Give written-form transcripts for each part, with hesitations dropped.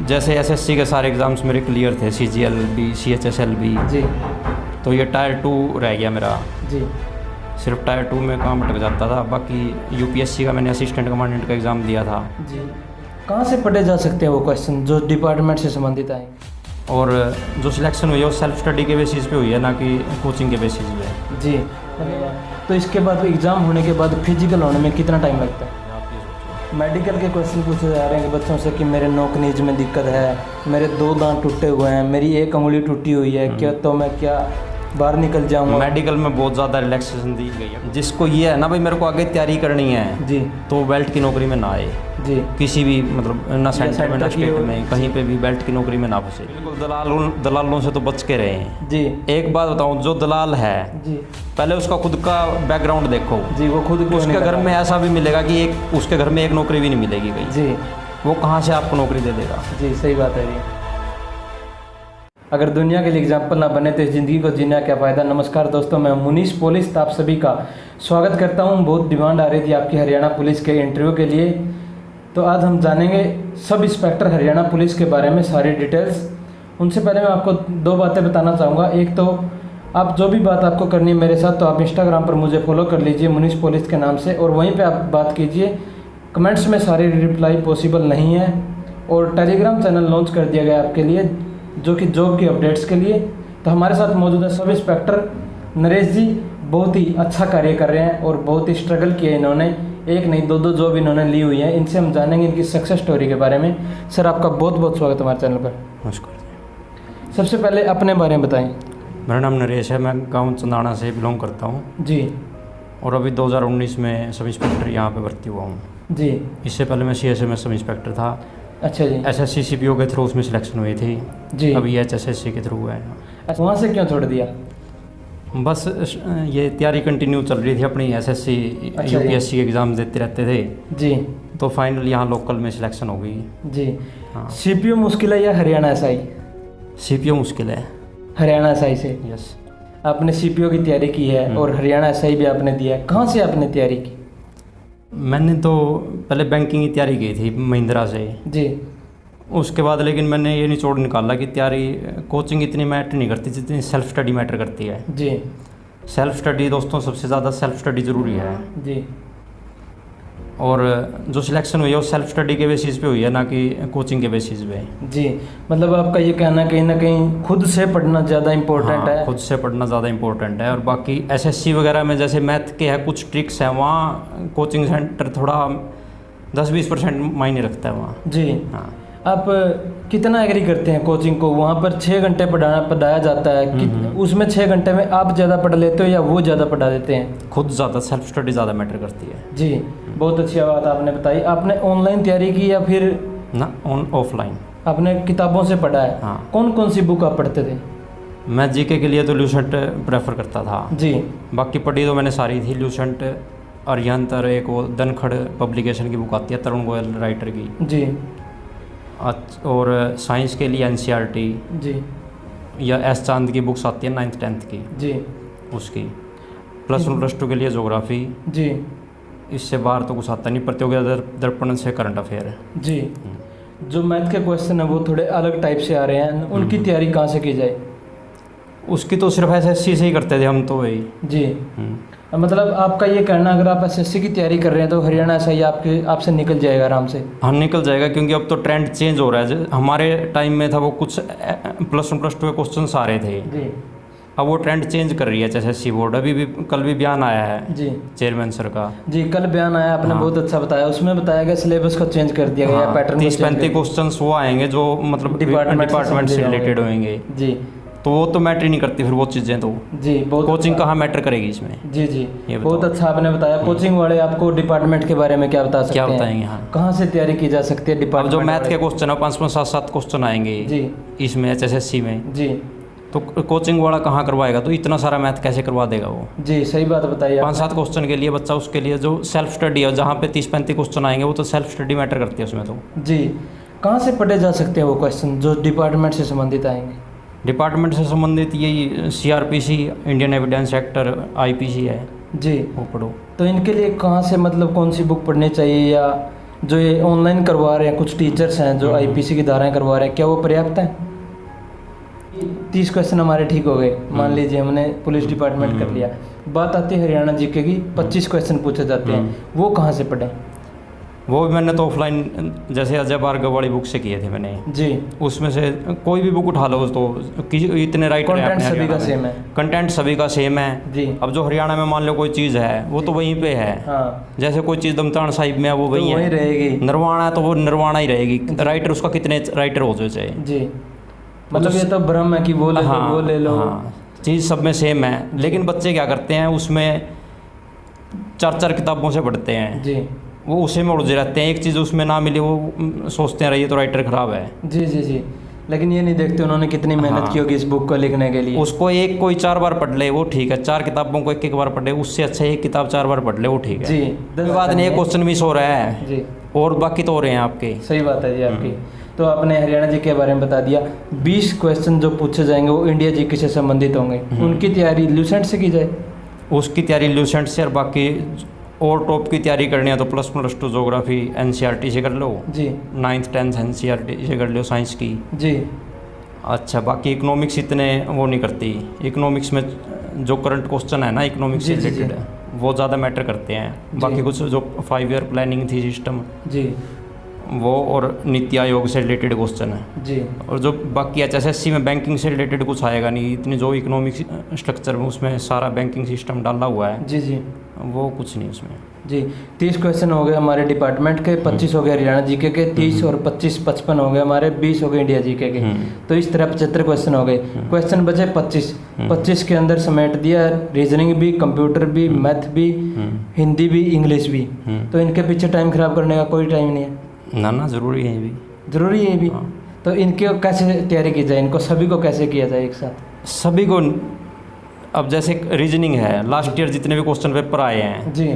जैसे एसएससी के सारे एग्ज़ाम्स मेरे क्लियर थे, CGL भी, CHSL भी जी तो ये टायर 2 रह गया मेरा। जी सिर्फ टायर 2 में काम अटक जाता था। बाकी यूपीएससी का मैंने असिस्टेंट कमांडेंट का एग्ज़ाम दिया था। जी। कहाँ से पढ़े जा सकते हैं वो क्वेश्चन जो डिपार्टमेंट से संबंधित आएंगे? और जो सिलेक्शन हुई है वो सेल्फ स्टडी के बेसिस पे हुई है, ना कि कोचिंग के बेसिस पे। जी। तो इसके बाद एग्ज़ाम होने के बाद फिजिकल होने में कितना टाइम लगता है? आप ये सोचो। मेडिकल के क्वेश्चन पूछे जा रहे हैं कि बच्चों से कि मेरे नोक नीज में दिक्कत है, मेरे 2 दांत टूटे हुए हैं, मेरी 1 उंगली टूटी हुई है, क्या तो मैं क्या बाहर निकल जाऊंगा? मेडिकल में बहुत ज़्यादा रिलैक्सेशन दी गई है। जिसको ये है ना भाई मेरे को आगे तैयारी करनी है जी तो बेल्ट की नौकरी में ना आए, जी किसी भी मतलब ना सेंटर में ना सेंटर की स्टेट में, कहीं पे भी बेल्ट की नौकरी में ना फंसे। बिल्कुल दलालों से तो बच के रहें। जी एक बात बताऊं, जो दलाल है जी पहले उसका खुद का बैकग्राउंड देखो। जी। वो खुद क्यों उसके नहीं घर लगा? में ऐसा भी मिलेगा कि एक उसके घर में एक नौकरी भी नहीं मिलेगी कहीं। जी वो कहाँ से आपको नौकरी दे देगा? जी सही बात है जी। अगर दुनिया के लिए एग्जाम्पल ना बने तो इस ज़िंदगी को जीना क्या फ़ायदा। नमस्कार दोस्तों, मैं मुनीश पुलिस आप सभी का स्वागत करता हूं। बहुत डिमांड आ रही थी आपकी हरियाणा पुलिस के इंटरव्यू के लिए, तो आज हम जानेंगे सब इंस्पेक्टर हरियाणा पुलिस के बारे में सारी डिटेल्स। उनसे पहले मैं आपको 2 बातें बताना चाहूँगा। एक तो आप जो भी बात आपको करनी है मेरे साथ, तो आप इंस्टाग्राम पर मुझे फॉलो कर लीजिए मुनीश पुलिस के नाम से, और वहीं पर आप बात कीजिए। कमेंट्स में सारी रिप्लाई पॉसिबल नहीं है। और टेलीग्राम चैनल लॉन्च कर दिया गया आपके लिए जो कि जॉब की अपडेट्स के लिए। तो हमारे साथ मौजूद है सब इंस्पेक्टर नरेश जी। बहुत ही अच्छा कार्य कर रहे हैं और बहुत ही स्ट्रगल किया इन्होंने, 1 नहीं 2 जॉब इन्होंने ली हुई है। इनसे हम जानेंगे इनकी सक्सेस स्टोरी के बारे में। सर आपका बहुत बहुत स्वागत है हमारे चैनल पर। नमस्कार। सबसे पहले अपने बारे में बताएं। मेरा नाम नरेश है, मैं गांव चंदाना से बिलोंग करता हूं जी और अभी 2019 में सब इंस्पेक्टर यहां पे भर्ती हुआ हूं। जी। इससे पहले मैं CSA में सब इंस्पेक्टर था। अच्छा जी। SSC CPO के थ्रू उसमें सिलेक्शन हुई थी जी। अभी HSSC के थ्रू है। अच्छा, वहाँ से क्यों छोड़ दिया? बस ये तैयारी कंटिन्यू चल रही थी अपनी, SSC अच्छा UPSC एग्ज़ाम देते रहते थे, जी तो फाइनल यहाँ लोकल में सिलेक्शन हो गई। जी। हाँ। CPO मुश्किल है या हरियाणा SI? CPO मुश्किल है। हरियाणा SI से यस। आपने CPO की तैयारी की है और हरियाणा SI भी आपने दिया है। कहाँ से आपने तैयारी की? मैंने तो पहले बैंकिंग की तैयारी की थी महिंद्रा से। जी उसके बाद लेकिन मैंने ये निचोड़ निकाला कि तैयारी कोचिंग इतनी मैटर नहीं करती जितनी सेल्फ स्टडी मैटर करती है। जी सेल्फ स्टडी दोस्तों, सबसे ज़्यादा सेल्फ स्टडी ज़रूरी है। जी। और जो सिलेक्शन हुई है वो सेल्फ स्टडी के बेसिस पे हुई है, ना कि कोचिंग के बेसिस पे। जी। मतलब आपका ये कहना कहीं ना कहीं खुद से पढ़ना ज़्यादा इम्पोर्टेंट हाँ, है। खुद से पढ़ना ज़्यादा इंपॉर्टेंट है। और बाकी SSC वगैरह में जैसे मैथ के है कुछ ट्रिक्स हैं, वहाँ कोचिंग सेंटर थोड़ा 10-20% मायने रखता है वहाँ। जी। हाँ। आप कितना एग्री करते हैं कोचिंग को? वहाँ पर 6 घंटे पढ़ाया जाता है कि उसमें 6 घंटे में आप ज़्यादा पढ़ लेते हो या वो ज़्यादा पढ़ा देते हैं? खुद ज़्यादा सेल्फ स्टडी ज़्यादा मैटर करती है। जी बहुत अच्छी बात आपने बताई। आपने ऑनलाइन तैयारी की या फिर ना ऑफलाइन? आपने किताबों से पढ़ा है? हाँ। कौन कौन सी बुक आप पढ़ते थे? मैं GK के लिए तो ल्यूसेंट प्रेफर करता था। जी बाकी पढ़ी तो मैंने सारी थी, ल्यूसेंट, अरिहंत, और एक वो धनखड़ पब्लिकेशन की बुक आती है तरुण गोयल राइटर की। जी। और साइंस के लिए NCERT जी या S चांद की बुक्स आती है 9th 10th की, जी। उसकी। +1 +2 के लिए ज्योग्राफी। जी इससे बाहर तो कुछ आता नहीं। प्रतियोगिता दर्पण से करंट अफेयर। जी। जो मैथ के क्वेश्चन है वो थोड़े अलग टाइप से आ रहे हैं, उनकी तैयारी कहाँ से की जाए? उसकी तो सिर्फ SSC से ही करते थे हम तो वही। जी। मतलब आपका ये कहना, अगर आप SSC की तैयारी कर रहे हैं तो हरियाणा SI आपसे निकल जाएगा आराम से? हाँ, निकल जाएगा, क्योंकि अब तो ट्रेंड चेंज हो रहा है। हमारे टाइम में था वो कुछ +1 +2 के क्वेश्चंस आ रहे थे। जी। अब वो ट्रेंड चेंज कर रही है SSC बोर्ड। अभी भी कल भी बयान आया है जी चेयरमैन सर का। जी कल बयान आया, आपने हाँ। बहुत अच्छा बताया। उसमें बताया गया सिलेबस को चेंज कर दिया गया, पैटर्न 30-35 क्वेश्चंस वो आएंगे जो मतलब डिपार्टमेंट से रिलेटेड होंगे। जी। तो वो तो मैटर ही नहीं करती फिर वो चीज़ें तो। जी बहुत कोचिंग कहाँ मैटर करेगी इसमें? जी जी ये बहुत बताओ। अच्छा आपने बताया। कोचिंग वाले आपको डिपार्टमेंट के बारे में क्या बता सकते हैं? क्या बताएंगे? हाँ, कहाँ से तैयारी की जा सकती है अब डिपार्टमेंट जो मैथ वाले? के क्वेश्चन है 5-5 7-7 क्वेश्चन आएंगे जी इसमें HSSC में, जी तो कोचिंग वाला कहाँ करवाएगा? तो इतना सारा मैथ कैसे करवा देगा वो? जी सही बात बताइए। 5-7 क्वेश्चन के लिए बच्चा, उसके लिए जो सेल्फ स्टडी है जहाँ पे 30-35 क्वेश्चन आएंगे वो तो सेल्फ स्टडी मैटर करती है उसमें तो। जी कहाँ से पढ़े जा सकते हैं वो क्वेश्चन जो डिपार्टमेंट से संबंधित आएंगे? डिपार्टमेंट से संबंधित यही CRPC, Indian evidence actor, IPC है, जी। वो पढ़ो। तो इनके लिए कहाँ से, मतलब कौन सी बुक पढ़नी चाहिए या जो ये ऑनलाइन करवा रहे हैं कुछ टीचर्स हैं जो आईपीसी की धाराएं करवा रहे हैं, क्या वो पर्याप्त है? 30 क्वेश्चन हमारे ठीक हो गए, मान लीजिए हमने पुलिस डिपार्टमेंट कर लिया। बात आती है हरियाणा जीके की, 25 क्वेश्चन पूछे जाते हैं, वो कहाँ से पढ़ें? वो भी मैंने तो ऑफलाइन जैसे अजय भार्गव वाली बुक से किए थे मैंने जी। उसमें से कोई भी बुक उठा लो तो इतने राइटर हैं कंटेंट अपने सभी का हरियाणा सेम में। है। कंटेंट सभी का सेम है जी। अब जो हरियाणा में मान लो कोई चीज़ है वो तो वहीं पे है। हाँ। जैसे कोई चीज़ दमतान साहिब में है वो वहीं तो वहीं है, रहेगी। नरवाना है तो वो नरवाना ही रहेगी। राइटर उसका कितने राइटर हो जाए जी, मतलब ये तो भ्रम है कि वो ले लो वो ले लो। हाँ, चीज़ सब में सेम है, लेकिन बच्चे क्या करते हैं उसमें 4 किताबों से पढ़ते हैं जी। वो उसी में उलझे रहते हैं। एक चीज़ उसमें ना मिले वो सोचते हैं रही तो राइटर खराब है। जी जी जी, लेकिन ये नहीं देखते उन्होंने कितनी मेहनत की होगी इस बुक को लिखने के लिए। उसको एक कोई 4 बार पढ़ ले वो ठीक है, 4 किताबों को एक बार पढ़ ले, उससे अच्छा एक किताब 4 बार पढ़ ले वो ठीक है। जी, कोई बात नहीं, एक क्वेश्चन मिस हो रहा है जी, और बाकी तो हो रहे हैं आपके। सही बात है जी आपकी। तो आपने हरियाणा जी के बारे में बता दिया। 20 क्वेश्चन जो पूछे जाएंगे वो इंडिया जी के से संबंधित होंगे, उनकी तैयारी ल्यूसेंट से की जाए? उसकी तैयारी ल्यूसेंट से, और बाकी और टॉप की तैयारी करनी है तो ++2 ज्योग्राफी एनसीईआरटी से कर लो जी, 9th 10th एनसीईआरटी से कर लो साइंस की। जी। अच्छा, बाकी इकोनॉमिक्स इतने वो नहीं करती। इकोनॉमिक्स में जो करंट क्वेश्चन है ना इकोनॉमिक्स से जी, जी, रिलेटेड वो ज़्यादा मैटर करते हैं। बाकी कुछ जो 5 ईयर प्लानिंग थी सिस्टम जी, वो और नीति आयोग से रिलेटेड क्वेश्चन है। जी, और जो बाकी HSSC में बैंकिंग से रिलेटेड कुछ आएगा नहीं, इतनी जो इकोनॉमिक स्ट्रक्चर में उसमें सारा बैंकिंग सिस्टम डाला हुआ है, जी, जी, वो कुछ नहीं उसमें। जी। 30 क्वेश्चन हो गए हमारे डिपार्टमेंट के, 25 हो गए हरियाणा जीके के, 30 और 25 55 हो गए हमारे, 20 हो गए इंडिया जीके के। तो इस तरह 75 क्वेश्चन हो गए। क्वेश्चन बचे 25। 25 के अंदर समेट दिया रीजनिंग भी, कंप्यूटर भी, मैथ भी, हिंदी भी, इंग्लिश भी। तो इनके पीछे टाइम खराब करने का कोई टाइम नहीं है। ना ज़रूरी है ये भी, ज़रूरी है ये भी। तो इनके कैसे तैयारी की जाए, इनको सभी को कैसे किया जाए एक साथ? सभी को। अब जैसे रीजनिंग है, लास्ट ईयर जितने भी क्वेश्चन पेपर आए हैं जी,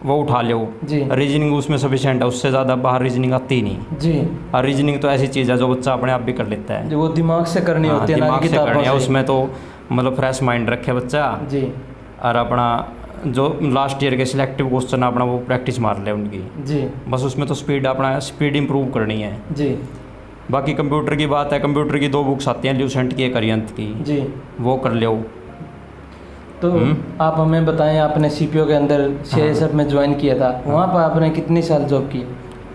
वो उठा लो जी, रीजनिंग उसमें सफिशिएंट है, उससे ज़्यादा बाहर रीजनिंग आती ही नहीं। जी। और रीजनिंग तो ऐसी चीज़ है जो बच्चा अपने आप भी कर लेता है, जो वो दिमाग से करनी हाँ, होती है ना दिमाग से किताबों करनी है। से। उसमें तो मतलब फ्रेश माइंड रखे बच्चा, जी, और अपना जो लास्ट ईयर के सिलेक्टिव क्वेश्चन अपना वो प्रैक्टिस मार ले उनकी। जी, बस उसमें तो स्पीड इंप्रूव करनी है। जी, बाकी कंप्यूटर की बात है, कंप्यूटर की 2 बुक्स आती हैं, ल्यूसेंट की एक अरिहंत की, जी। वो कर लो। तो आप हमें बताएं, आपने सीपीओ के अंदर CISF में ज्वाइन किया था, वहाँ पर आपने कितनी साल जॉब की?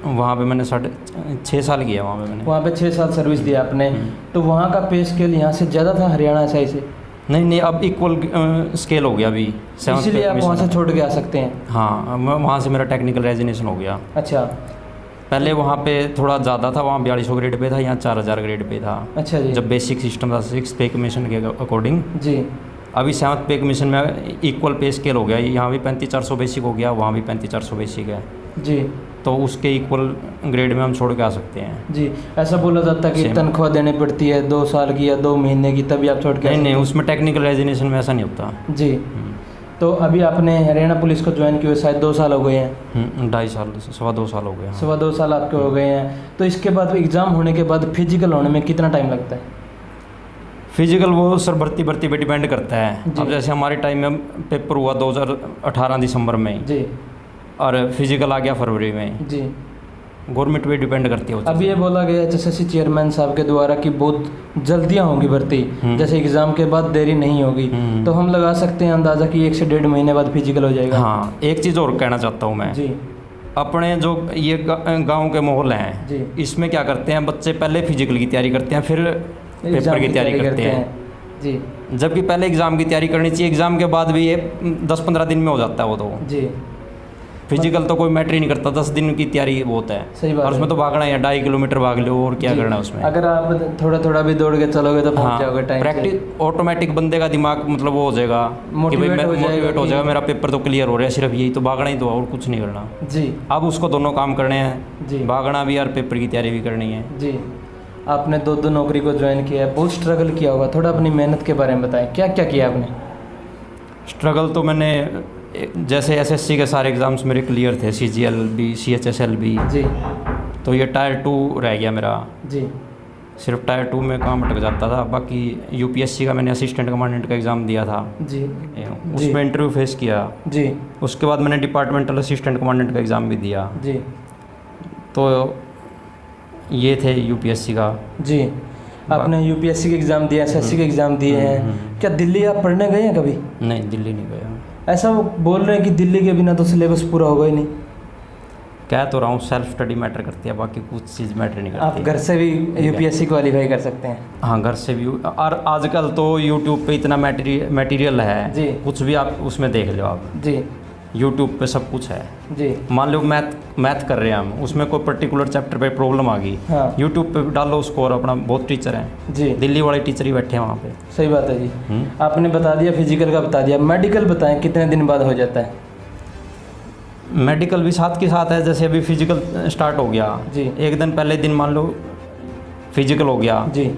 वहाँ पे मैंने 6.5 साल किया वहाँ पे मैंने। वहाँ पे 6 साल सर्विस दिया आपने। तो वहाँ का पे स्केल यहाँ से ज़्यादा था हरियाणा SI से? नहीं, अब इक्वल स्केल हो गया अभी, 7th इसीलिए आप वहाँ से छोड़ के आ सकते हैं? हाँ, वहाँ से मेरा टेक्निकल रेजिग्नेशन हो गया। अच्छा, पहले वहाँ पे थोड़ा ज़्यादा था, वहाँ 4200 ग्रेड पे था, यहाँ 4000 ग्रेड पे था। अच्छा जी। जब बेसिक सिस्टम था 6th पे कमीशन के अकॉर्डिंग। जी। अभी 7th पे कमीशन में इक्वल पे स्केल हो गया, यहाँ भी 35400 बेसिक हो गया, वहाँ भी 35400 बेसिक है। जी। तो उसके इक्वल ग्रेड में हम छोड़ के आ सकते हैं। जी, ऐसा बोला जाता है कि Same। तनख्वाह देनी पड़ती है 2 साल की या 2 महीने की, तभी आप छोड़ के नहीं, उसमें टेक्निकल रेजिग्नेशन में ऐसा नहीं होता। जी। तो अभी आपने हरियाणा पुलिस को ज्वाइन किए हुए शायद 2 साल हो गए हैं? 2.5 साल, 2.25 साल हो गए। 2.25 साल आपके हो गए हैं। तो इसके बाद एग्ज़ाम होने के बाद फिजिकल होने में कितना टाइम लगता है? फिजिकल वो सर भर्ती पे डिपेंड करता है। अब जैसे हमारे टाइम में पेपर हुआ 2018 दिसंबर में जी, और फिजिकल आ गया फरवरी में। जी। गवर्नमेंट पे डिपेंड करती है। अभी ये बोला गया HSSC चेयरमैन साहब के द्वारा कि बहुत जल्दियाँ होंगी भर्ती, जैसे एग्ज़ाम के बाद देरी नहीं होगी। तो हम लगा सकते हैं अंदाज़ा कि 1 से 1.5 महीने बाद फिजिकल हो जाएगा? हाँ, एक चीज़ और कहना चाहता हूँ मैं। जी। अपने जो ये गांव के माहौल हैं, जी। इसमें क्या करते हैं बच्चे, पहले फिजिकल की तैयारी करते हैं, फिर पेपर की तैयारी करते हैं। जी। जबकि पहले एग्ज़ाम की तैयारी करनी चाहिए, एग्ज़ाम के बाद भी ये 10-15 दिन में हो जाता है वो तो। जी। फिजिकल तो कोई मैटर ही नहीं करता, 10 दिन की तैयारी बहुत है। सही बात और उसमें है। तो भागना है, 2.5 किलोमीटर भाग लो, और क्या करना है उसमें। अगर आप थोड़ा थोड़ा भी दौड़ के चलोगे तो पहुंच जाओगे टाइम से। प्रैक्टिस ऑटोमेटिक बंदे का दिमाग मतलब वो हो जाएगा कि भाई मोटिवेट मोटिवेट हो जाएगा, मेरा पेपर तो क्लियर हो रहा है, सिर्फ यही तो भागना ही तो, और कुछ नहीं करना। जी। अब उसको दोनों काम करने जी। हैं, भागना भी और पेपर की तैयारी भी करनी है। जी। आपने 2 नौकरी को ज्वाइन किया है, बहुत स्ट्रगल किया होगा, थोड़ा अपनी मेहनत के बारे में बताएं, क्या क्या किया आपने? स्ट्रगल तो मैंने जैसे SSC के सारे एग्ज़ाम्स मेरे क्लियर थे, CGL भी, CHSL भी। जी। तो ये टायर 2 रह गया मेरा। जी। सिर्फ टायर 2 में काम अटक जाता था। बाकी UPSC का मैंने असिस्टेंट कमांडेंट का एग्ज़ाम दिया था। जी। उसमें इंटरव्यू फेस किया। जी। उसके बाद मैंने डिपार्टमेंटल असिस्टेंट कमांडेंट का एग्ज़ाम भी दिया। जी। तो ये थे यूपीएससी का। जी, आपने यूपीएससी के एग्ज़ाम दिए, एसएससी के एग्ज़ाम दिए हैं। क्या दिल्ली आप पढ़ने गए हैं कभी? नहीं, दिल्ली नहीं गया। ऐसा वो बोल रहे हैं कि दिल्ली के बिना तो सिलेबस पूरा होगा ही नहीं। कह तो रहा हूँ, सेल्फ स्टडी मैटर करती है, बाकी कुछ चीज़ मैटर नहीं आप करती। घर से भी यूपीएससी क्वालिफाई कर सकते हैं। हाँ, घर से भी। और आजकल तो यूट्यूब पे इतना मटेरियल है जी। कुछ भी आप उसमें देख लो आप। जी यूट्यूब पे सब कुछ है। जी। मान लो मैथ कर रहे हैं हम, उसमें कोई पर्टिकुलर चैप्टर पे प्रॉब्लम आ गई, हाँ। यूट्यूब पे डालो उसको, और अपना बहुत टीचर हैं, जी, दिल्ली वाले टीचर ही बैठे हैं वहाँ पे। सही बात है जी। आपने बता दिया, फिजिकल का बता दिया, मेडिकल बताएं कितने दिन बाद हो जाता है? मेडिकल भी साथ के साथ है। जैसे अभी फिजिकल स्टार्ट हो गया जी। एक दिन पहले दिन मान लो फिजिकल हो गया, जी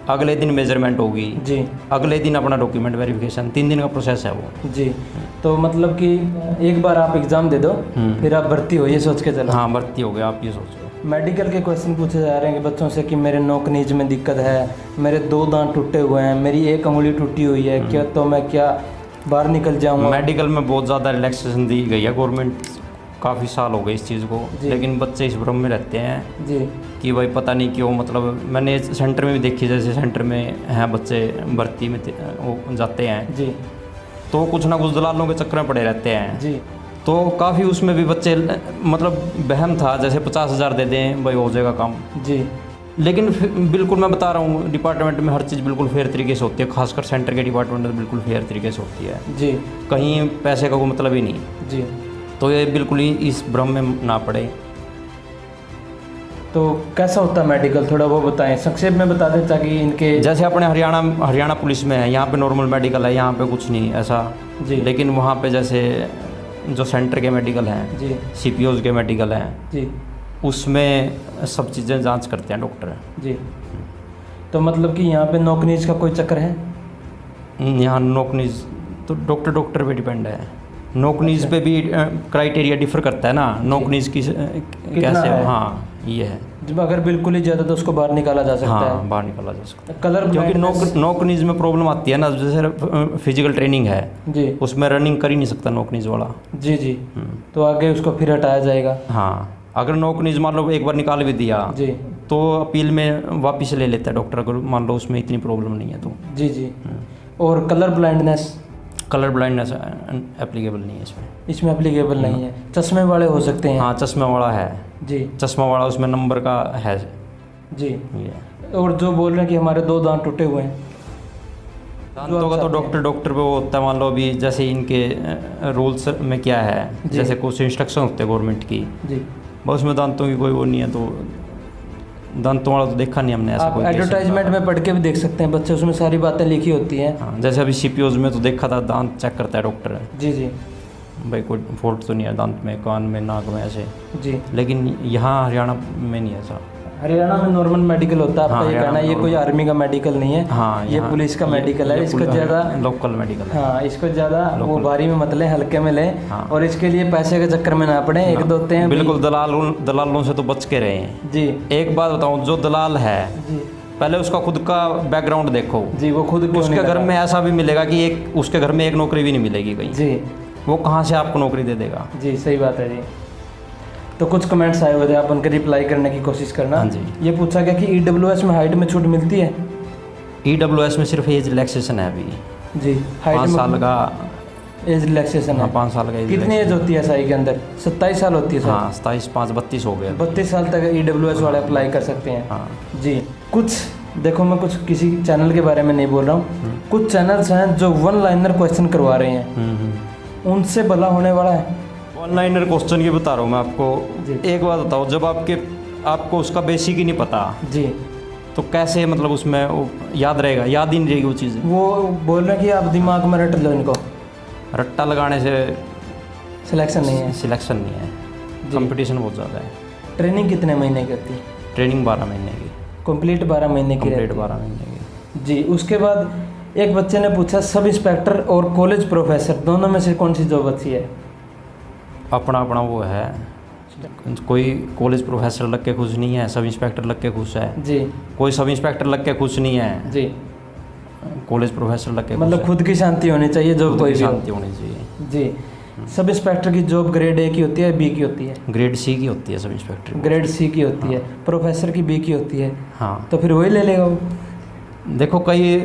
अगले दिन मेजरमेंट होगी, जी अगले दिन अपना डॉक्यूमेंट वेरिफिकेशन, 3 दिन का प्रोसेस है वो। जी। तो मतलब कि एक बार आप एग्ज़ाम दे दो, फिर आप भर्ती हो, ये सोच के चलो। हाँ, भर्ती हो गया, आप ये सोचो। मेडिकल के क्वेश्चन पूछे जा रहे हैं कि बच्चों से कि मेरे नोक नीज में दिक्कत है, मेरे 2 दांत टूटे हुए हैं, मेरी 1 अंगुली टूटी हुई है, क्या तो मैं क्या बाहर निकल जाऊँगा? मेडिकल में बहुत ज़्यादा रिलैक्सेशन दी गई है गवर्नमेंट, काफ़ी साल हो गए इस चीज़ को, लेकिन बच्चे इस भ्रम में रहते हैं जी कि भाई पता नहीं क्यों। मतलब मैंने सेंटर में भी देखी, जैसे सेंटर में हैं बच्चे भर्ती में वो जाते हैं, जी तो कुछ ना कुछ दलालों के चक्कर में पड़े रहते हैं। जी। तो काफ़ी उसमें भी बच्चे, मतलब वहम था जैसे 50,000 दे दें भाई हो जाएगा काम। जी लेकिन बिल्कुल मैं बता रहा हूँ, डिपार्टमेंट में हर चीज़ बिल्कुल फेयर तरीके से होती है, खासकर सेंटर के डिपार्टमेंट में बिल्कुल फेयर तरीके से होती है। जी कहीं पैसे का कोई मतलब ही नहीं। जी। तो ये बिल्कुल ही इस भ्रम में ना पड़े। तो कैसा होता है मेडिकल, थोड़ा वो बताएं, संक्षेप में बता दें ताकि इनके। जैसे अपने हरियाणा पुलिस में है, यहाँ पे नॉर्मल मेडिकल है, यहाँ पे कुछ नहीं ऐसा। जी। लेकिन वहाँ पे जैसे जो सेंटर के मेडिकल हैं, जी सीपीओज के मेडिकल हैं, जी उसमें सब चीज़ें जांच करते हैं डॉक्टर। जी। तो मतलब कि यहाँ पे नौकनीज का कोई चक्कर है? यहाँ नोकनीज तो डॉक्टर पे डिपेंड है। नोकनीज पे भी क्राइटेरिया डिफर करता है ना, नोकनीज की कैसे है? हाँ, ये है। जब अगर बिल्कुल ही ज़्यादा तो उसको बाहर निकाला जा सकता हाँ, है। बाहर निकाला जा सकता है। कलर क्योंकि नोकनीज में प्रॉब्लम आती है ना, जैसे फिजिकल ट्रेनिंग है, जी उसमें रनिंग कर ही नहीं सकता नोकनीज वाला। जी जी। तो आगे उसको फिर हटाया जाएगा। हाँ, अगर नोकनीज मान लो एक बार निकाल भी दिया जी तो अपील में वापस ले लेता है डॉक्टर, अगर मान लो उसमें इतनी प्रॉब्लम नहीं है तो। जी जी। और colour blindness? Colour blindness applicable नहीं है इसमें। इसमें एप्लीकेबल नहीं है। चश्मे वाले हो सकते हैं? हाँ, चश्मा वाला है। जी, चश्मा वाला उसमें नंबर का है जी। ये। और जो बोल रहे हैं कि हमारे 2 दांत टूटे हुए हैं, दांतों का तो डॉक्टर पे वो होता है। मान लो अभी जैसे इनके रूल्स में क्या है, जी। जैसे कुछ इंस्ट्रक्शन होते हैं गवर्नमेंट की, जी। बस उसमें दांतों की कोई वो नहीं है, तो दांतों वाला तो देखा नहीं हमने ऐसा आप कोई केस। एडवर्टाइजमेंट में पढ़ के भी देख सकते हैं, बच्चे उसमें सारी बातें लिखी होती हैं। हाँ, जैसे अभी सीपीओज में तो देखा था, दांत चेक करता है डॉक्टर, जी जी भाई कोई फॉल्ट तो नहीं है दांत में, कान में, नाक में, ऐसे। जी। लेकिन यहाँ हरियाणा में नहीं है ऐसा। हरियाणा में नॉर्मल मेडिकल होता है, हाँ, आपका ये हरियाणा कहना है? ये में कोई normal। आर्मी का मेडिकल नहीं है। हाँ, ये यहाँ पुलिस का मेडिकल है। इसको ज़्यादा लोकल मेडिकल है। हाँ, इसको ज़्यादा वो भारी में मत लें, हल्के में लें। हाँ। और इसके लिए पैसे के चक्कर में ना पड़े। एक दो होते हैं बिल्कुल दलालों से तो बच के रहे हैं। जी एक बात बताऊँ, जो दलाल है जी पहले उसका खुद का बैकग्राउंड देखो। जी। वो खुद क्यों उसके नहीं घर लगा? में ऐसा भी मिलेगा कि उसके घर में एक नौकरी भी नहीं मिलेगी कहीं। जी वो कहाँ से आपको नौकरी दे देगा? जी, सही बात है जी। तो कुछ कमेंट्स आए हुए थे, आप उनके रिप्लाई करने की कोशिश करना। हाँ जी। ये पूछा गया कि ईडब्ल्यूएस में हाइट में छूट मिलती है? ईडब्ल्यूएस में सिर्फ एज रिलैक्सेशन है अभी, जी, हाइट 5 में साल का। एज रिलैक्सेशन हाँ, है। 5 साल का एज कितनी एज होती है एसआई के अंदर? 27 साल होती है सर। हाँ, 27, 5, 32 हो गए। 32 साल तक ईडब्ल्यूएस वाले अप्लाई कर सकते हैं। हाँ जी। कुछ देखो, मैं कुछ किसी चैनल के बारे में नहीं बोल रहा हूँ, कुछ चैनल्स हैं जो 1 लाइनर क्वेश्चन करवा रहे हैं, उनसे भला होने वाला है? 1 लाइनर क्वेश्चन की बता रहा हूँ मैं आपको। जी। एक बात बताओ, जब आपको उसका बेसिक ही नहीं पता, जी। तो कैसे मतलब उसमें वो याद रहेगा? याद ही नहीं रहेगी वो चीज़। वो बोल रहे हैं कि आप दिमाग में रट लो इनको, रट्टा लगाने से सिलेक्शन नहीं है। सिलेक्शन नहीं है, जी। कंपटीशन बहुत ज़्यादा है। ट्रेनिंग कितने महीने की होती है? ट्रेनिंग 12 महीने की, कंप्लीट 12 महीने की कंप्लीट रहती है। 12 महीने की। जी। उसके बाद एक बच्चे ने पूछा, सब इंस्पेक्टर और कॉलेज प्रोफेसर दोनों में से कौन सी जॉब अच्छी है? अपना अपना वो है, कोई कॉलेज प्रोफेसर लग के खुश नहीं है, सब इंस्पेक्टर लग के खुश है। जी कोई सब इंस्पेक्टर लग के खुश नहीं है, जी। कॉलेज प्रोफेसर लग के खुश मतलब है। खुद की शांति होनी चाहिए, जो खुद कोई की भी हो। शांति होनी चाहिए। जी। सब इंस्पेक्टर की जॉब ग्रेड ए की होती है, बी की होती है? ग्रेड सी की होती है सब इंस्पेक्टर। ग्रेड सी की होती है। प्रोफेसर की बी की होती है। हाँ, तो फिर वही ले लेगा वो। देखो कई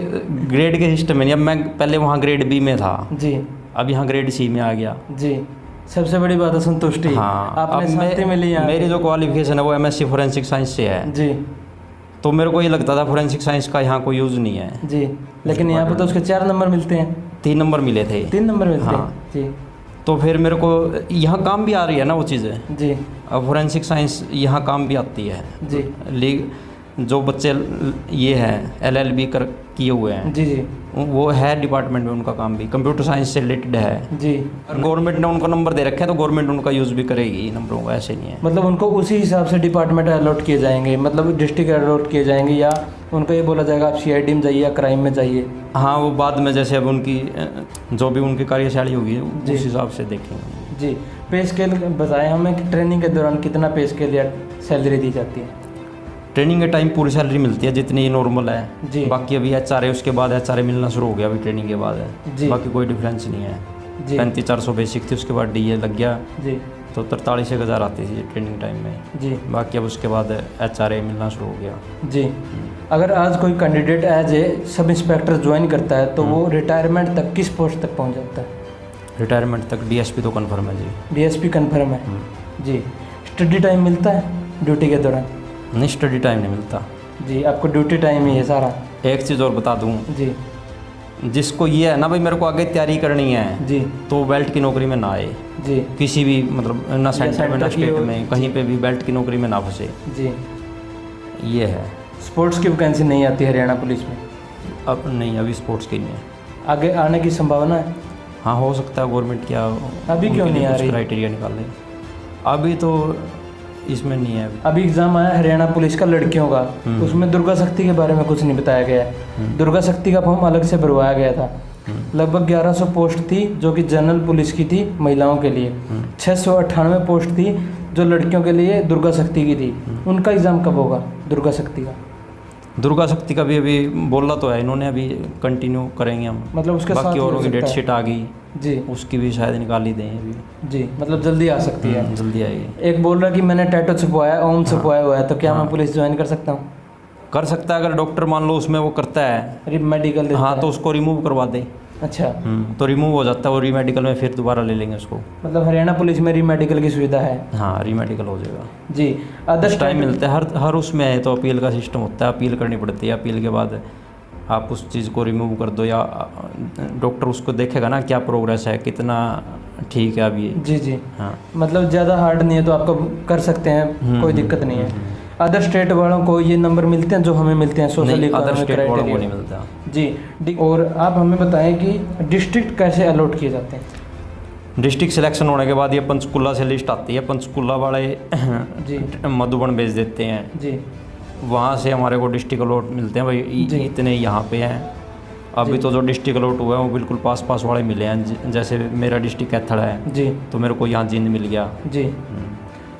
ग्रेड के सिस्टम में नहीं। अब मैं पहले वहाँ ग्रेड बी में था, जी अब यहाँ ग्रेड सी में आ गया। जी, सबसे बड़ी बात है संतुष्टि। हाँ, आपने अब शांति में लिया। मेरी जो क्वालिफिकेशन है वो एमएससी फोरेंसिक साइंस से है। जी तो मेरे को ये लगता था फोरेंसिक साइंस का यहाँ कोई यूज़ नहीं है। जी, लेकिन यहाँ पे तो उसके 4 नंबर मिलते हैं। 3 नंबर मिले थे। 3 नंबर मिलते हाँ। हैं। जी तो फिर मेरे को यहाँ काम भी आ रही है ना वो चीज़ें। जी अब फोरेंसिक साइंस यहाँ काम भी आती है। जी जो बच्चे ये हैं LLB कर किए हुए हैं, जी जी वो है डिपार्टमेंट में, उनका काम भी कंप्यूटर साइंस से रिलेटेड है। जी। और गवर्नमेंट ने उनको नंबर दे रखे हैं तो गवर्नमेंट उनका यूज़ भी करेगी नंबरों का, ऐसे नहीं है। मतलब उनको उसी हिसाब से डिपार्टमेंट अलॉट किए जाएंगे, मतलब डिस्ट्रिक्ट अलॉट किए जाएंगे, या उनको ये बोला जाएगा आप CID में जाइए या क्राइम में जाइए? हाँ, वो बाद में जैसे अब उनकी जो भी उनकी कार्यशैली होगी जी। उस हिसाब से देखेंगे। जी। पे स्केल बताएं हमें कि ट्रेनिंग के दौरान कितना पे स्केल या सैलरी दी जाती है? ट्रेनिंग के टाइम पूरी सैलरी मिलती है जितनी नॉर्मल है जी। बाकी अभी HRA उसके बाद HRA मिलना शुरू हो गया अभी ट्रेनिंग के बाद जी। है। बाकी कोई डिफरेंस नहीं है। जी 35,400 बेसिक थी, उसके बाद DA लग गया जी तो 43,000 आती थी ट्रेनिंग टाइम में। जी बाकी अब उसके बाद HRA मिलना शुरू हो गया। जी। अगर आज कोई candidate as a sub inspector join करता है तो वो रिटायरमेंट तक किस पोस्ट तक पहुंच जाता है? रिटायरमेंट तक DSP तो कन्फर्म है जी। DSP कन्फर्म है जी। स्टडी टाइम मिलता है ड्यूटी के दौरान? नहीं, स्टडी टाइम नहीं मिलता जी, आपको ड्यूटी टाइम ही है सारा? एक चीज़ और बता दूँ, जी जिसको ये है ना भाई मेरे को आगे तैयारी करनी है जी तो बेल्ट की नौकरी में ना आए जी किसी भी, मतलब ना सेंटर में ना सेंटर की स्टेट हो, में, कहीं पे भी बेल्ट की नौकरी में ना फंसे। जी। ये है। स्पोर्ट्स की वैकेंसी नहीं आती हरियाणा पुलिस में? अब नहीं, अभी स्पोर्ट्स की नहीं है। आगे आने की संभावना है? हाँ, हो सकता है गवर्नमेंट क्या अभी क्यों नहीं आ रही? क्राइटेरिया निकाले। अभी तो इसमें नहीं है। अभी एग्जाम आया हरियाणा पुलिस का लड़कियों का, उसमें दुर्गा शक्ति के बारे में कुछ नहीं बताया गया है। दुर्गा शक्ति का फॉर्म अलग से भरवाया गया था। लगभग 1100 पोस्ट थी जो कि जनरल पुलिस की थी महिलाओं के लिए। 698 पोस्ट थी जो लड़कियों के लिए दुर्गा शक्ति की थी। उनका एग्ज़ाम कब होगा दुर्गा शक्ति का? दुर्गा शक्ति का भी अभी बोला तो है इन्होंने, अभी कंटिन्यू करेंगे हम। मतलब उसके साथ बाकी हो और की सकता डेट है। शीट आ गई जी, उसकी भी शायद निकाली दें अभी। जी, मतलब जल्दी आ सकती है। जल्दी आएगी। एक बोल रहा कि मैंने टैटू छुपवाया है, ओम छुपवाया हुआ है, तो क्या मैं पुलिस ज्वाइन कर सकता हूँ? कर सकता है, अगर डॉक्टर मान लो उसमें वो करता है मेडिकल देता हाँ है। तो उसको रिमूव करवा दे। अच्छा, तो रिमूव हो जाता है, वो रीमेडिकल में फिर दोबारा ले लेंगे उसको। मतलब हरियाणा पुलिस में रीमेडिकल की सुविधा है? हाँ, रीमेडिकल हो जाएगा जी। अदर टाइम मिलता है, हर उसमें है तो अपील का सिस्टम होता है, अपील करनी पड़ती है। अपील के बाद आप उस चीज़ को रिमूव कर दो, या डॉक्टर उसको देखेगा ना क्या प्रोग्रेस है, कितना ठीक है अभी। जी जी। हाँ, मतलब ज़्यादा हार्ड नहीं है तो आपको कर सकते हैं, कोई दिक्कत नहीं है। अदर स्टेट वालों को ये नंबर मिलते हैं जो हमें मिलते हैं सोशल अदर स्टेट वालों को नहीं मिलता जी। और आप हमें बताएं कि डिस्ट्रिक्ट कैसे अलॉट किए जाते हैं? डिस्ट्रिक्ट सिलेक्शन होने के बाद ये पंचकुला से लिस्ट आती है, पंचकुला वाले जी मधुबन भेज देते हैं, जी वहाँ से हमारे को डिस्ट्रिक्ट अलॉट मिलते हैं भाई जी। इतने यहाँ पे हैं। अभी तो जो डिस्ट्रिक्ट अलॉट हुआ है वो बिल्कुल पास पास वाले मिले हैं, जैसे मेरा डिस्ट्रिक्ट कैथड़ है जी तो मेरे को यहाँ जींद मिल गया। जी।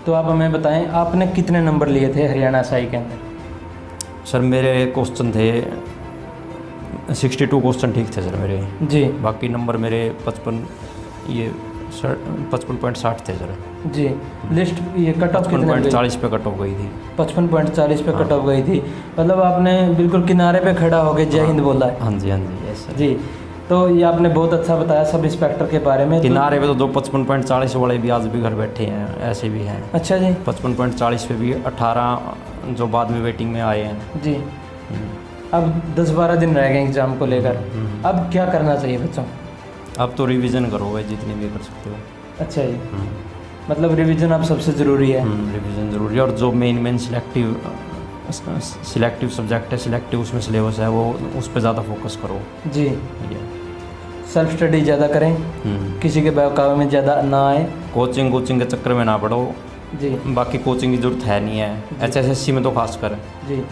तो आप हमें बताएं आपने कितने नंबर लिए थे हरियाणा SI के अंदर? सर मेरे क्वेश्चन थे 62 क्वेश्चन ठीक थे सर मेरे। जी बाकी नंबर मेरे 55.60 थे सर। जी। लिस्ट ये कट ऑफ कितने गई? 55.40 पे कट ऑफ गई थी। 55.40 पे कट ऑफ गई थी। मतलब आपने बिल्कुल किनारे पे खड़ा हो गए जय हिंद बोला है? हाँ जी, हाँ जी, यस सर। जी। तो ये आपने बहुत अच्छा बताया सब इंस्पेक्टर के बारे में। किनारे पे तो 55.40 वाले भी आज भी घर बैठे हैं, ऐसे भी हैं। अच्छा जी। 55.40 पे भी 18 जो बाद में वेटिंग में आए हैं जी। अब 10-12 दिन रह गए एग्जाम को लेकर, अब क्या करना चाहिए बच्चों? अब तो रिवीजन करो भाई जितनी भी कर सकते हो। अच्छा जी। मतलब रिवीजन अब सबसे ज़रूरी है? रिवीजन ज़रूरी है, और जो मेन सिलेक्टिव सब्जेक्ट है, सिलेक्टिव उसमें सिलेबस है वो उस पर ज़्यादा फोकस करो। जी। ये सेल्फ स्टडी ज़्यादा करें, किसी के बहकावे में ज़्यादा ना आए, कोचिंग के चक्कर में ना पड़ो। जी। बाकी कोचिंग की ज़रूरत है नहीं है, HSSC में तो खास कर। जी।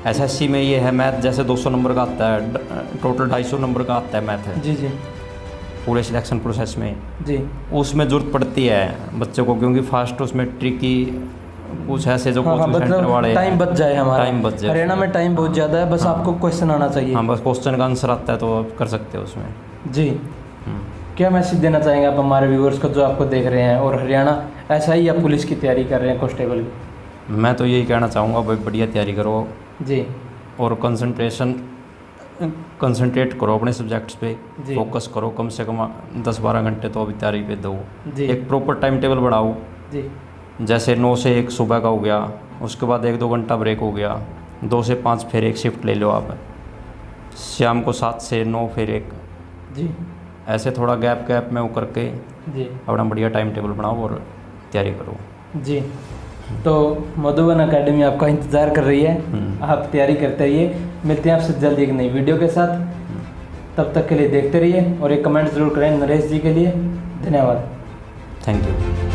SSC में ये है मैथ जैसे 200 नंबर का आता है, टोटल 250 नंबर का आता है मैथ है जी जी पूरे सिलेक्शन प्रोसेस में। जी। उसमें ज़रूरत पड़ती है बच्चों को, क्योंकि फास्ट उसमें ट्रिकी कुछ ऐसे जो हाँ, कोचिंग सेंटर वाले टाइम बच जाए हमारा। टाइम बच जाए। हरियाणा में टाइम बहुत ज़्यादा है, बस आपको क्वेश्चन आना चाहिए। हाँ, बस क्वेश्चन का आंसर आता है तो आप कर सकते हो उसमें। जी। क्या मैसेज देना चाहेंगे आप हमारे व्यूअर्स को जो आपको देख रहे हैं और हरियाणा SI या पुलिस की तैयारी कर रहे हैं कांस्टेबल की? मैं तो यही कहना चाहूँगा भाई, बढ़िया तैयारी करो जी और कंसंट्रेट करो अपने सब्जेक्ट्स पे, जी। फोकस करो, कम से कम 10-12 घंटे तो अभी तैयारी पे दो। जी एक प्रॉपर टाइम टेबल बनाओ, जी जैसे 9 से 1 सुबह का हो गया, उसके बाद 1-2 घंटा ब्रेक हो गया, 2 से 5 फिर एक शिफ्ट ले लो आप, शाम को 7 से 9 फिर एक, जी ऐसे थोड़ा गैप में वो करके जी अपना बढ़िया टाइम टेबल बनाओ और तैयारी करो। जी। तो मधुबन एकेडमी आपका इंतज़ार कर रही है, आप तैयारी करते रहिए। मिलते हैं आपसे जल्द एक नई वीडियो के साथ, तब तक के लिए देखते रहिए और एक कमेंट ज़रूर करें नरेश जी के लिए। धन्यवाद। Thank you.